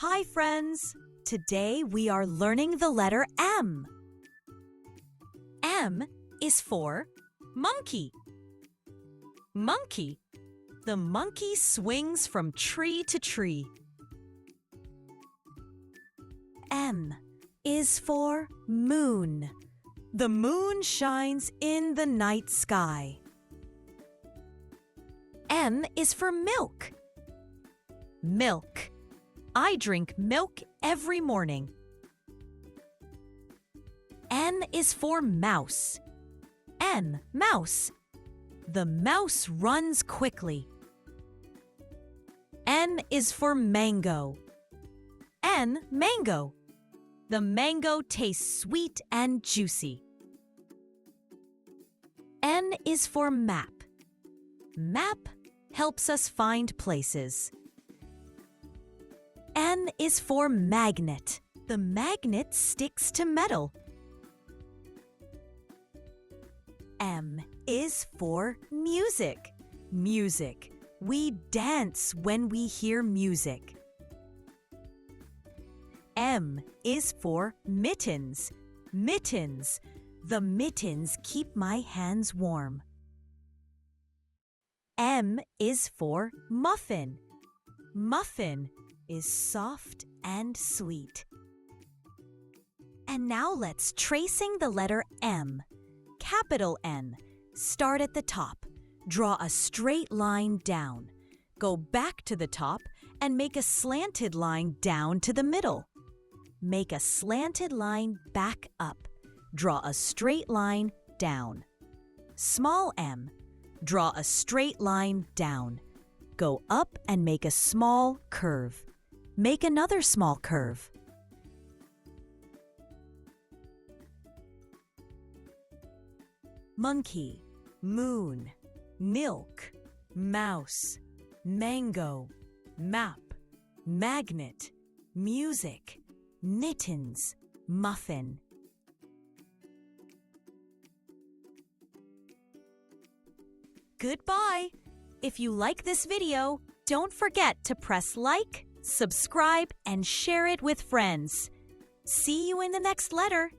Hi, friends! Today we are learning the letter M. M is for monkey. Monkey. The monkey swings from tree to tree. M is for moon. The moon shines in the night sky. M is for milk. Milk. I drink milk every morning. N is for mouse. M, mouse. The mouse runs quickly. N is for mango. N, mango. The mango tastes sweet and juicy. N is for map. Map helps us find places. N is for magnet. The magnet sticks to metal. M is for music. Music. We dance when we hear music. M is for mittens. Mittens. The mittens keep my hands warm. M is for muffin. Muffin is soft and sweet. And now let's tracing the letter M. Capital N. Start at the top. Draw a straight line down. Go back to the top and make a slanted line down to the middle. Make a slanted line back up. Draw a straight line down. Small m. Draw a straight line down. Go up and make a small curve. Make another small curve. Monkey, moon, milk, mouse, mango, map, magnet, music, mittens, muffin. Goodbye! If you like this video, don't forget to press like, subscribe, and share it with friends. See you in the next letter.